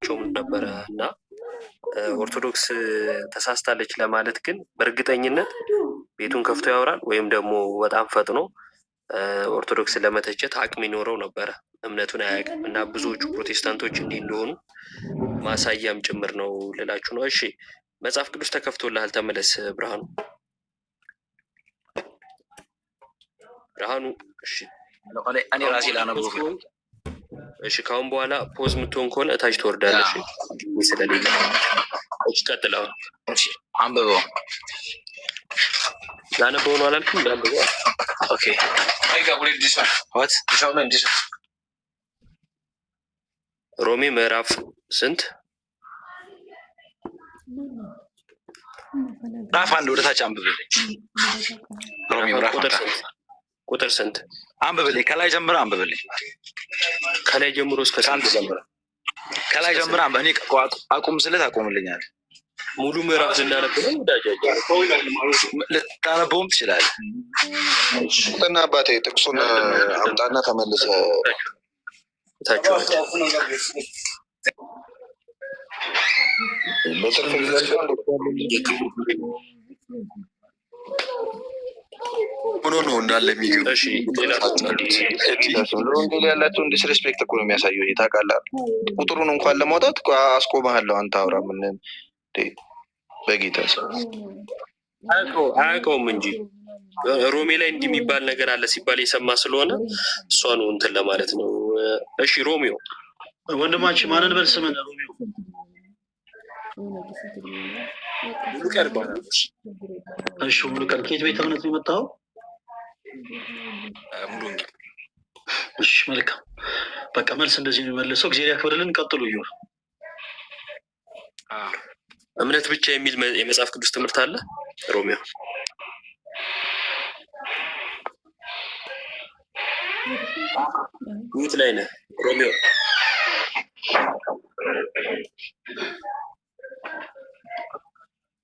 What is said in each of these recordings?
ቾም ነበረ እና ኦርቶዶክስ ተሳስታለች ለማለት ግን በእርግጠኝነት ቤቱን ከፍቶ ያወራል ወይም ደግሞ በጣም ፈጥኖ ኦርቶዶክስን ለመተቸት አቅም ይኖረው ነበረ። እምነቱን አያውቅም እና ብዙዎቹ ፕሮቴስታንቶች እንዲህ እንደሆኑ ማሳያም ጭምር ነው ልላችሁ ነው። እሺ መጽሐፍ ቅዱስ ተከፍቶልሃል፣ ተመለስ ብርሃኑ። ብርሃኑ እሺ፣ እኔ ራሴ ላነበው። እሺ ካሁን በኋላ ፖዝ የምትሆን ከሆነ እታች ትወርዳለሽ። ስለሌለ እሺ፣ ቀጥለው አንብበው። ላነበው ነው አላልኩም? ላነበው። ኦኬ ሮሜ ምዕራፍ ስንት? ምዕራፍ አንድ ወደ ታች አንብብልኝ። ሮሜ ምዕራፍ ቁጥር ስንት? አንብብልኝ። ከላይ ጀምረህ አንብብልኝ። ከላይ ጀምሮ እስከ ስንት ጀምረህ? ከላይ ጀምረህ አንብብ። እኔ አቁም ስልህ ታቆምልኛል። ሙሉ ምዕራፍ ልናነብ ነው ወዳጃጅ? ልታነበውም ትችላለህ። ቁጥና አባቴ ጥቅሱን አምጣና ተመልሰህ ሆኖ ነው እንዳለ የሚገርም። ወንጌል ያላቸውን ዲስሬስፔክት እኮ ነው የሚያሳየው። ታውቃለህ፣ ቁጥሩን እንኳን ለማውጣት አስቆመሃለሁ። አንተ አውራ ምን በጌታ አያውቀውም እንጂ ሮሜ ላይ እንዲህ የሚባል ነገር አለ ሲባል የሰማ ስለሆነ እሷኑ እንትን ለማለት ነው። እሺ ሮሚዮ ወንድማችን ማንን በል ስምን? ሮሚዮ ሙሉቀን ይባላል። እሺ ሙሉቀን ከየት ቤተ እምነት ነው የመጣኸው? ሙሉ ወንጌል። እሺ መልካም፣ በቃ መልስ እንደዚህ የሚመልሰው እግዚአብሔር ያክብርልን። ቀጥሉ። ይሁን እምነት ብቻ የሚል የመጽሐፍ ቅዱስ ትምህርት አለ ሮሚዮ? የት ላይ ነህ ሮሚዮ?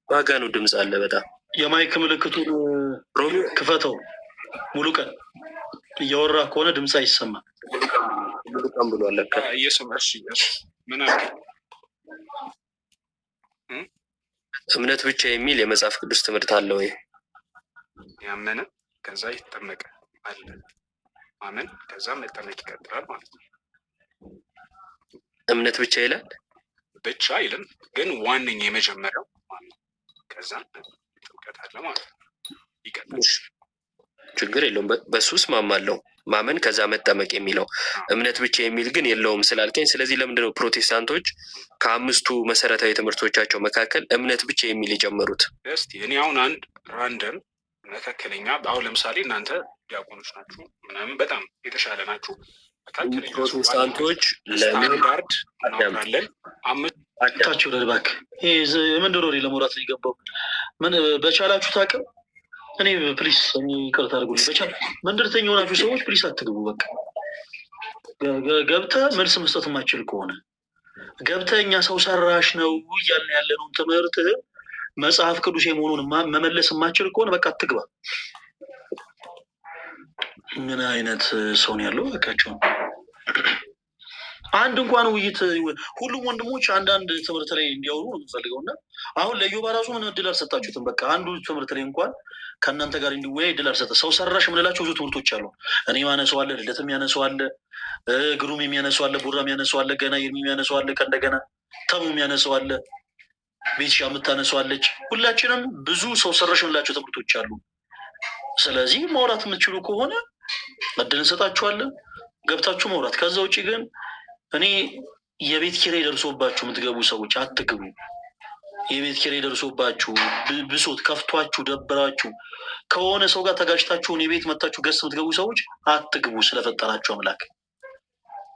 ዋጋ ነው ድምፅ አለ በጣም። የማይክ ምልክቱን ሮሚዮ ክፈተው። ሙሉ ቀን እያወራ ከሆነ ድምፅ አይሰማም። ሙሉ ቀን ብሏል ለካ እየሰማሽ ምን እምነት ብቻ የሚል የመጽሐፍ ቅዱስ ትምህርት አለ ወይ? ያመነ ከዛ ይጠመቀ አለ። ማመን ከዛ መጠመቅ ይቀጥላል ማለት ነው። እምነት ብቻ ይላል? ብቻ አይልም፣ ግን ዋነኛ የመጀመሪያው ማመን ከዛ ጥምቀት አለ ማለት ነው። ይቀጥላል። ችግር የለውም። በሱ እስማማለሁ። ማመን ከዛ መጠመቅ የሚለው እምነት ብቻ የሚል ግን የለውም ስላልከኝ፣ ስለዚህ ለምንድን ነው ፕሮቴስታንቶች ከአምስቱ መሰረታዊ ትምህርቶቻቸው መካከል እምነት ብቻ የሚል የጨመሩት? እስቲ እኔ አሁን አንድ ራንደም መካከለኛ፣ አሁን ለምሳሌ እናንተ ዲያቆኖች ናችሁ ምናምን በጣም የተሻለ ናችሁ። ፕሮቴስታንቶች ለምን ጋርድ እናወራለን? አምታችሁ ደርባክ የመንደር ወሬ ለመውራት ነው የገባው። ምን በቻላችሁ ታቅም እኔ ፕሊስ ይቅርታ አድርጉልኝ። በቻል መንደርተኛ የሆናችሁ ሰዎች ፕሊስ አትግቡ። በቃ ገብተህ መልስ መስጠት የማችል ከሆነ ገብተህ እኛ ሰው ሰራሽ ነው እያልን ያለነውን ትምህርት መጽሐፍ ቅዱስ የመሆኑን መመለስ የማችል ከሆነ በቃ አትግባ። ምን አይነት ሰው ነው ያለው? በቃቸው አንድ እንኳን ውይይት ሁሉም ወንድሞች አንዳንድ ትምህርት ላይ እንዲያወሩ ነው የምፈልገው እና አሁን ለዮባ ራሱ ምን እድል አልሰጣችሁትም። በቃ አንዱ ትምህርት ላይ እንኳን ከእናንተ ጋር እንዲወያይ እድል አልሰጠ። ሰው ሰራሽ የምንላቸው ብዙ ትምህርቶች አሉ። እኔ ማነሰው አለ፣ ልደትም ያነሰው አለ፣ ግሩም የሚያነሰው አለ፣ ቡራም ያነሰው አለ፣ ገና የሚያነሰው አለ፣ ከእንደገና ተሙ የሚያነሰው አለ፣ ቤትሻ የምታነሰው አለች። ሁላችንም ብዙ ሰው ሰራሽ የምንላቸው ትምህርቶች አሉ። ስለዚህ ማውራት የምትችሉ ከሆነ እድል እንሰጣችኋለን፣ ገብታችሁ ማውራት። ከዛ ውጭ ግን እኔ የቤት ኪራይ ደርሶባችሁ የምትገቡ ሰዎች አትግቡ። የቤት ኪራይ ደርሶባችሁ ብሶት ከፍቷችሁ ደብራችሁ ከሆነ ሰው ጋር ተጋጭታችሁ የቤት መታችሁ ገስ የምትገቡ ሰዎች አትግቡ። ስለፈጠራችሁ አምላክ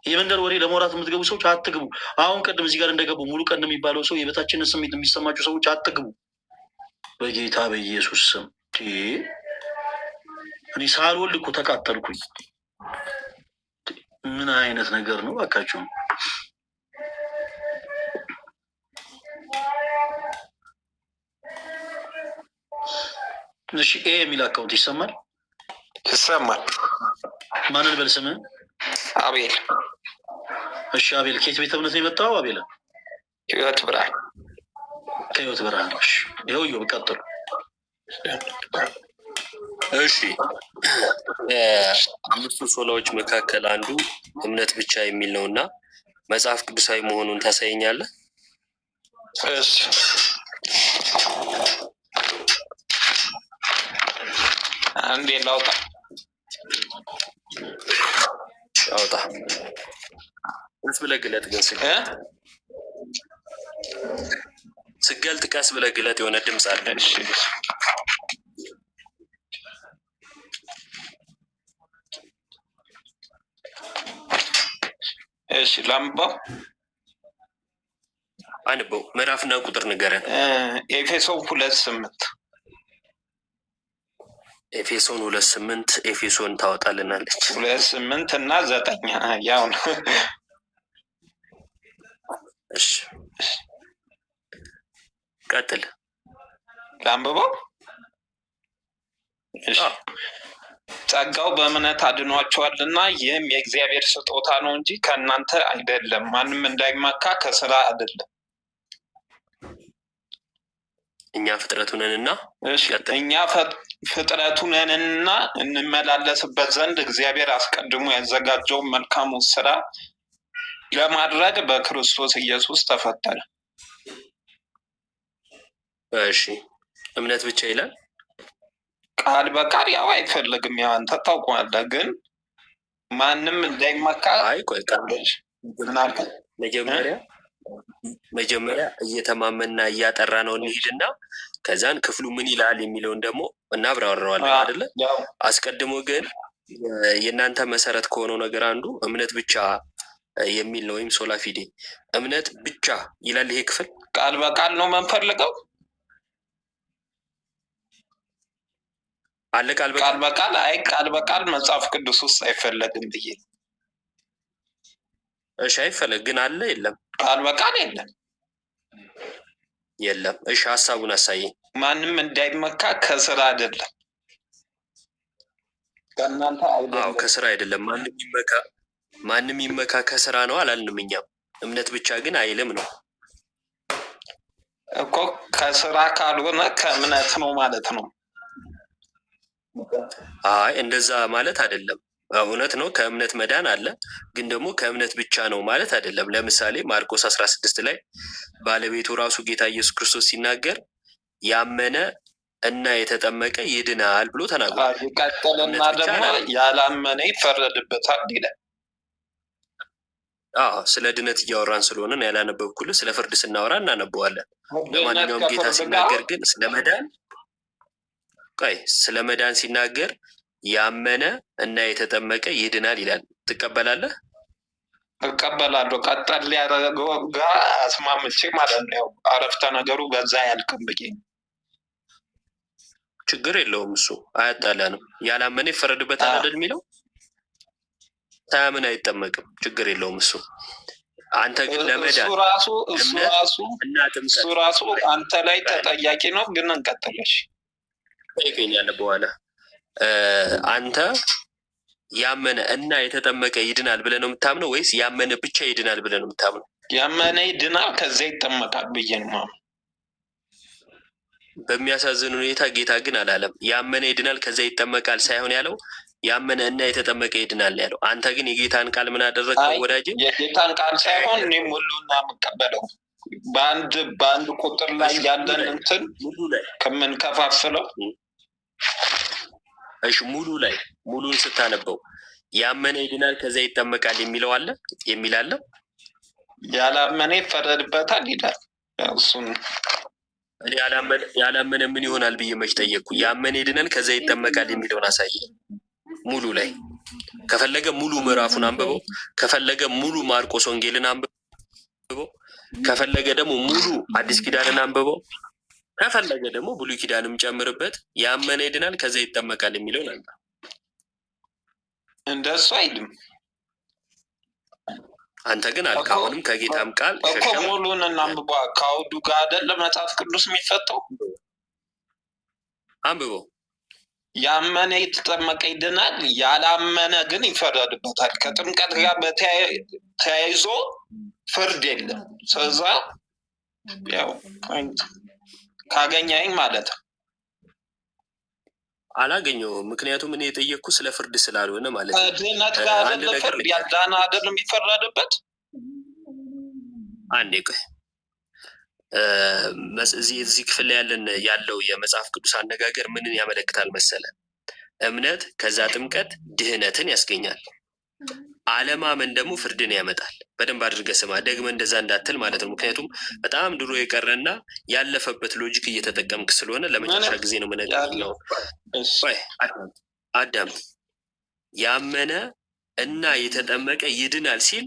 የመንደር ወሬ ለመውራት የምትገቡ ሰዎች አትግቡ። አሁን ቅድም እዚህ ጋር እንደገቡ ሙሉ ቀን የሚባለው ሰው የበታችነት ስሜት የሚሰማችሁ ሰዎች አትግቡ። በጌታ በኢየሱስ ስም። እኔ ሳልወልድ እኮ ተቃጠልኩኝ። ምን አይነት ነገር ነው ባካችሁ? እሺ ኤ የሚል አካውንት ይሰማል? ይሰማል። ማንን በል ስምህ? አቤል። እሺ አቤል ከየት ቤተ እምነት ነው የመጣው? አቤል ህይወት ብርሃን። ከህይወት ብርሃን። እሺ ይኸው እየው ቀጥሉ። እሺ አምስቱ ሶላዎች መካከል አንዱ እምነት ብቻ የሚል ነው እና መጽሐፍ ቅዱሳዊ መሆኑን ታሳየኛለህ? እሺ አንዴ ላውጣ። አውጣ። ቀስ ብለህ ግለጥ። ግን ስገልጥ ቀስ ብለህ ግለጥ። የሆነ ድምፅ አለ። እሺ ላምባው። አንበው። ምዕራፍና ቁጥር ንገረን። ኤፌሶን 2:8 ኤፌሶን 2:8 ኤፌሶን ታወጣልናለች። 2:8 እና 9 ያው ነው። እሺ ቀጥል። ላምባው። እሺ ጸጋው በእምነት አድኗቸዋልና ይህም የእግዚአብሔር ስጦታ ነው እንጂ ከእናንተ አይደለም፣ ማንም እንዳይመካ ከስራ አይደለም። እኛ ፍጥረቱ ነንና እኛ ፍጥረቱ ነንና እንመላለስበት ዘንድ እግዚአብሔር አስቀድሞ ያዘጋጀውን መልካሙን ስራ ለማድረግ በክርስቶስ ኢየሱስ ተፈጠረ። እሺ እምነት ብቻ ይላል። ቃል በቃል ያው አይፈልግም። ያው አንተ ታውቀዋለህ። ግን ማንም እንዳይመካ ቆይ መጀመሪያ እየተማመንና እያጠራ ነው እንሂድና ከዛን ክፍሉ ምን ይላል የሚለውን ደግሞ እናብራራዋለን አይደለ? አስቀድሞ ግን የእናንተ መሰረት ከሆነው ነገር አንዱ እምነት ብቻ የሚል ነው፣ ወይም ሶላ ፊዴ እምነት ብቻ ይላል። ይሄ ክፍል ቃል በቃል ነው የምንፈልገው። አለ ቃል በቃል አይ ቃል በቃል መጽሐፍ ቅዱስ ውስጥ አይፈለግም ብዬ። እሺ አይፈለግ ግን አለ የለም? ቃል በቃል የለም። እሺ ሀሳቡን አሳየኝ። ማንም እንዳይመካ ከስራ አይደለም፣ ከእናንተ አይደለም። ከስራ አይደለም። ማንም ይመካ ከስራ ነው አላልንም እኛም። እምነት ብቻ ግን አይልም ነው እኮ። ከስራ ካልሆነ ከእምነት ነው ማለት ነው። እንደዛ ማለት አይደለም። እውነት ነው፣ ከእምነት መዳን አለ። ግን ደግሞ ከእምነት ብቻ ነው ማለት አይደለም። ለምሳሌ ማርቆስ 16 ላይ ባለቤቱ ራሱ ጌታ ኢየሱስ ክርስቶስ ሲናገር ያመነ እና የተጠመቀ ይድናል ብሎ ተናግሯል። ይቀጥልና ደግሞ ያላመነ ይፈረድበታል ይላል። ስለ ድነት እያወራን ስለሆነን ያላነበብኩልህ፣ ስለ ፍርድ ስናወራ እናነበዋለን። ለማንኛውም ጌታ ሲናገር ግን ስለ መዳን ሲናገር ያመነ እና የተጠመቀ ይድናል ይላል። ትቀበላለህ? እቀበላለሁ። ቀጠል ሊያደርገው ጋር አስማምቼ ማለት ነው። ያው አረፍተ ነገሩ በዛ ያልቅም ብዬ። ችግር የለውም፣ እሱ አያጣላንም። ያላመነ ይፈረድበታል አይደል የሚለው። ሳያምን አይጠመቅም። ችግር የለውም እሱ። አንተ ግን ለመዳን እሱ ራሱ አንተ ላይ ተጠያቂ ነው። ግን እንቀጥለሽ ይገኛል በኋላ አንተ ያመነ እና የተጠመቀ ይድናል ብለህ ነው የምታምነው ወይስ ያመነ ብቻ ይድናል ብለህ ነው የምታምነው? ያመነ ይድናል ከዚያ ይጠመቃል ብዬ ነው። በሚያሳዝን ሁኔታ ጌታ ግን አላለም ያመነ ይድናል ከዚያ ይጠመቃል ሳይሆን ያለው ያመነ እና የተጠመቀ ይድናል ያለው። አንተ ግን የጌታን ቃል ምን አደረግከው ወዳጅ? የጌታን ቃል ሳይሆን እኔም ሁሉና የምቀበለው በአንድ ቁጥር ላይ ያለን እንትን ከምንከፋፍለው። እሺ ሙሉን ስታነበው ያመነ ይድናል ከዚያ ይጠመቃል የሚለው አለ የሚል አለ። ያላመነ ይፈረድበታል ይላል። እሱን እኔ ያላመነ ምን ይሆናል ብዬ መች ጠየቅኩ። ያመነ ይድናል ከዚያ ይጠመቃል የሚለውን አሳየ። ሙሉ ላይ ከፈለገ ሙሉ ምዕራፉን አንብበው፣ ከፈለገ ሙሉ ማርቆስ ወንጌልን አንብበው፣ ከፈለገ ደግሞ ሙሉ አዲስ ኪዳንን አንብበው፣ ከፈለገ ደግሞ ብሉይ ኪዳንም ጨምርበት። ያመነ ይድናል ከዚያ ይጠመቃል የሚለውን አንተ እንደሱ አይልም። አንተ ግን አልክ። አሁንም ከጌታም ቃል እኮ ሙሉን እናንብባ። ከአውዱ ጋር አይደለ መጽሐፍ ቅዱስ የሚፈጠው። አንብበው። ያመነ የተጠመቀ ይድናል፣ ያላመነ ግን ይፈረድበታል። ከጥምቀት ጋር ተያይዞ ፍርድ የለም። ስለዛ ያው ካገኘኝ ማለት ነው። አላገኘሁም። ምክንያቱም እኔ የጠየቅኩ ስለ ፍርድ ስላልሆነ ማለት ነው። ድህነት ጋር አይደለ ፍርድ ያዳነ አይደል የሚፈረድበት። አንዴ ቆይ፣ እዚህ ክፍል ላይ ያለው የመጽሐፍ ቅዱስ አነጋገር ምንን ያመለክታል መሰለ? እምነት ከዛ ጥምቀት ድህነትን ያስገኛል። አለማመን ደግሞ ፍርድን ያመጣል። በደንብ አድርገህ ስማ፣ ደግመህ እንደዛ እንዳትል ማለት ነው። ምክንያቱም በጣም ድሮ የቀረና ያለፈበት ሎጂክ እየተጠቀምክ ስለሆነ ለመጨረሻ ጊዜ ነው የምነግርህ ነው። አዳም ያመነ እና የተጠመቀ ይድናል ሲል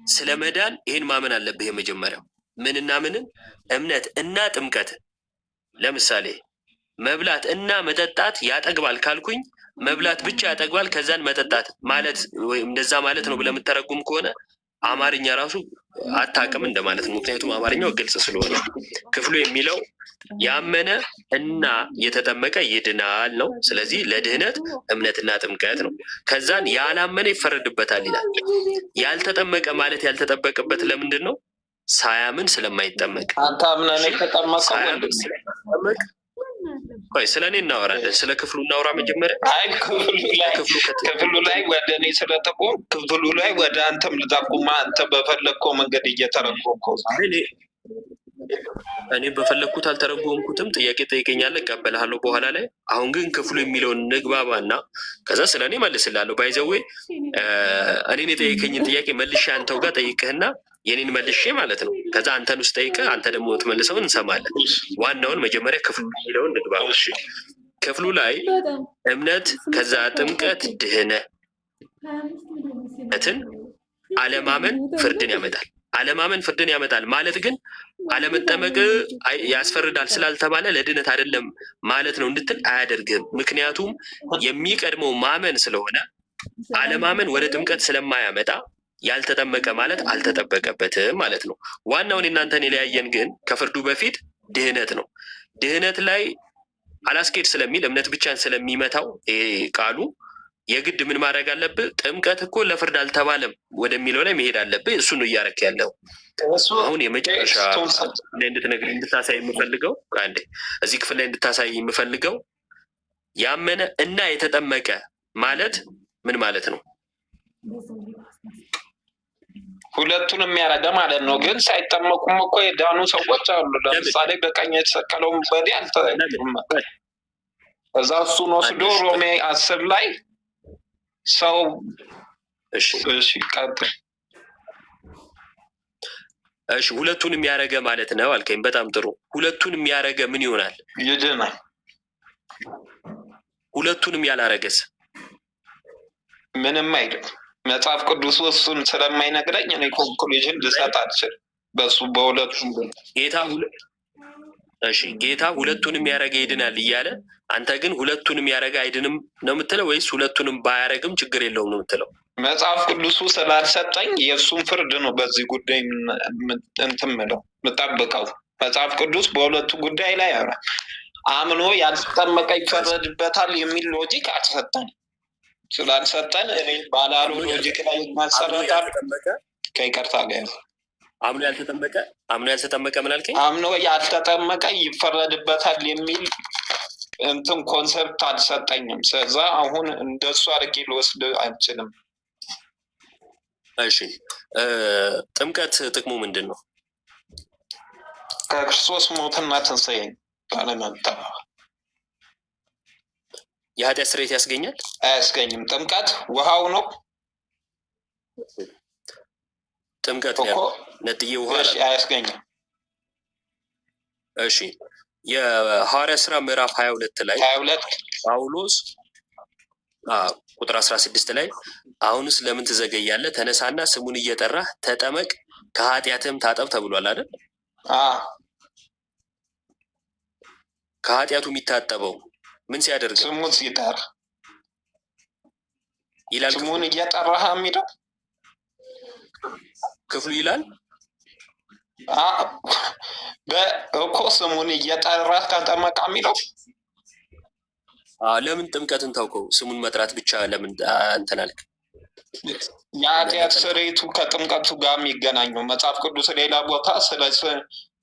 ስለ መዳን ይህን ማመን አለብህ። የመጀመሪያው ምንና ምንን? እምነት እና ጥምቀት። ለምሳሌ መብላት እና መጠጣት ያጠግባል ካልኩኝ መብላት ብቻ ያጠግባል ከዛን መጠጣት ማለት ወይም እንደዛ ማለት ነው ብለህ የምተረጉም ከሆነ አማርኛ ራሱ አታውቅም እንደማለት ነው። ምክንያቱም አማርኛው ግልጽ ስለሆነ ክፍሉ የሚለው ያመነ እና የተጠመቀ ይድናል ነው። ስለዚህ ለድህነት እምነትና ጥምቀት ነው። ከዛን ያላመነ ይፈረድበታል ይላል። ያልተጠመቀ ማለት ያልተጠበቀበት ለምንድን ነው? ሳያምን ስለማይጠመቅ። አንተ አምነህ የተጠመቀው ቆይ ስለ እኔ እናወራለን። ስለ ክፍሉ እናውራ መጀመሪያ። ክፍሉ ላይ ወደ እኔ ስለጠቆም ክፍሉ ላይ ወደ አንተም ልጠቁማ። አንተ በፈለግከው መንገድ እየተረጎምከው። እኔ በፈለግኩት አልተረጎምኩትም። ጥያቄ ጠይቀኛለህ፣ እቀበልሃለሁ በኋላ ላይ። አሁን ግን ክፍሉ የሚለውን ንግባባና ከዛ ስለ እኔ መልስላለሁ። ባይዘዌ እኔን የጠየቀኝን ጥያቄ መልሼ አንተው ጋር ጠይቅህና የኔን መልሼ ማለት ነው። ከዛ አንተን ውስጥ ጠይቀህ አንተ ደግሞ ትመልሰውን እንሰማለን። ዋናውን መጀመሪያ ክፍሉ የሚለውን ንግባባ። ክፍሉ ላይ እምነት ከዛ ጥምቀት ድህነትን፣ አለማመን ፍርድን ያመጣል። አለማመን ፍርድን ያመጣል ማለት ግን አለመጠመቅ ያስፈርዳል ስላልተባለ ለድነት አይደለም ማለት ነው እንድትል አያደርግም። ምክንያቱም የሚቀድመው ማመን ስለሆነ አለማመን ወደ ጥምቀት ስለማያመጣ ያልተጠመቀ ማለት አልተጠበቀበትም ማለት ነው። ዋናውን እናንተን የለያየን ግን ከፍርዱ በፊት ድህነት ነው። ድህነት ላይ አላስኬድ ስለሚል እምነት ብቻን ስለሚመታው ይሄ ቃሉ የግድ ምን ማድረግ አለብህ? ጥምቀት እኮ ለፍርድ አልተባለም ወደሚለው ላይ መሄድ አለብህ። እሱ ነው እያረክ ያለው። አሁን የመጨረሻ ላይ እንድታሳይ የምፈልገው አንዴ እዚህ ክፍል ላይ እንድታሳይ የምፈልገው ያመነ እና የተጠመቀ ማለት ምን ማለት ነው? ሁለቱን የሚያደርገ ማለት ነው። ግን ሳይጠመቁም እኮ የዳኑ ሰዎች አሉ። ለምሳሌ በቀኝ የተሰቀለው በዲ አልተጠመቀም። እዛ እሱን ወስዶ ሮሜ 10 ላይ ሰው ቀጥል። እሺ ሁለቱንም ያደረገ ማለት ነው አልከኝ። በጣም ጥሩ። ሁለቱንም ያደረገ ምን ይሆናል? ይድናል። ሁለቱንም ያላረገስ ምንም አይደለም። መጽሐፍ ቅዱስ እሱን ስለማይነግረኝ እኔ ኮንክሉዥን ልሰጥ አልችልም። በሱ በሁለቱም ጌታ ሁለቱንም ያደረገ ይድናል እያለ አንተ ግን ሁለቱንም ያደረገ አይድንም ነው የምትለው ወይስ ሁለቱንም ባያረግም ችግር የለውም ነው የምትለው? መጽሐፍ ቅዱሱ ስላልሰጠኝ የእሱን ፍርድ ነው በዚህ ጉዳይ እንትን ምለው የምጠብቀው። መጽሐፍ ቅዱስ በሁለቱ ጉዳይ ላይ ያወራል። አምኖ ያልተጠመቀ ይፈረድበታል የሚል ሎጂክ አልሰጠን። ስላልሰጠን እኔ ባላሉ ሎጂክ ላይ ማሰረታል። ከይቅርታ ጋር አምኖ ያልተጠመቀ ምን አልከኝ? አምኖ ያልተጠመቀ ይፈረድበታል የሚል እንትን ኮንሰፕት አልሰጠኝም። ስለዛ አሁን እንደሱ አድርጌ ልወስድ አልችልም። እሺ ጥምቀት ጥቅሙ ምንድን ነው? ከክርስቶስ ሞትና ትንሣኤ ባለመተባበር። የኃጢአት ስርየት ያስገኛል? አያስገኝም። ጥምቀት ውሃው ነው። ጥምቀት ነጥዬ ውሃ አያስገኝም። እሺ የሐዋርያ ስራ ምዕራፍ 22 ላይ ጳውሎስ ቁጥር 16 ላይ አሁንስ ለምን ትዘገያለህ? ተነሳና ስሙን እየጠራህ ተጠመቅ ከኃጢአትም ታጠብ ተብሏል አይደል? ከኃጢአቱ የሚታጠበው ምን ሲያደርግ? ስሙን ሲጠራ ይላል። ስሙን እየጠራህ የሚለው ክፍሉ ይላል እኮ ስሙን እየጠራህ ተጠመቅ የሚለው። ለምን ጥምቀትን ታውቀው? ስሙን መጥራት ብቻ ለምን እንትን አልክ? የኃጢአት ስርየቱ ከጥምቀቱ ጋር የሚገናኘው መጽሐፍ ቅዱስ ሌላ ቦታ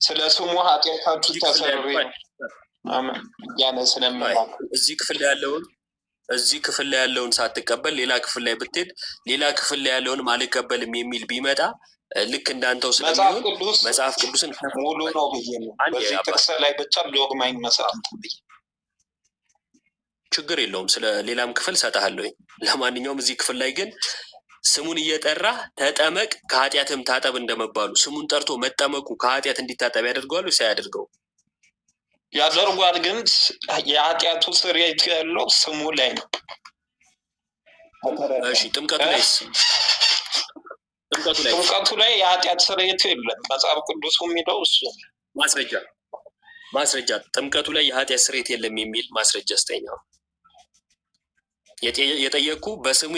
ስለ ስሙ ኃጢአታችሁ ተሰረየ ያለ ስለሚባል እዚህ ክፍል ላይ ያለውን ሳትቀበል ሌላ ክፍል ላይ ብትሄድ ሌላ ክፍል ላይ ያለውን አልቀበልም የሚል ቢመጣ ልክ እንዳንተው ስለሚሆን መጽሐፍ ቅዱስን ሙሉ ነው ብዬ ነው። በዚህ ጥቅስ ላይ ብቻ ዶግማ ይመሰረት ብዬ ችግር የለውም። ስለ ሌላም ክፍል ሰጥሃለሁኝ። ለማንኛውም እዚህ ክፍል ላይ ግን ስሙን እየጠራ ተጠመቅ ከኃጢአትም ታጠብ እንደመባሉ ስሙን ጠርቶ መጠመቁ ከኃጢአት እንዲታጠብ ያደርገዋል ወይስ አያደርገው? ያደርጓል። ግን የኃጢአቱ ስርየት ያለው ስሙ ላይ ነው። እሺ ጥምቀቱ ላይ የኃጢአት ስርየት የለም። መጽሐፍ ቅዱስ የሚለው እሱ ማስረጃ ጥምቀቱ ላይ የኃጢአት ስርየት የለም የሚል ማስረጃ ስጠኝ። የጠየቅኩ በስሙ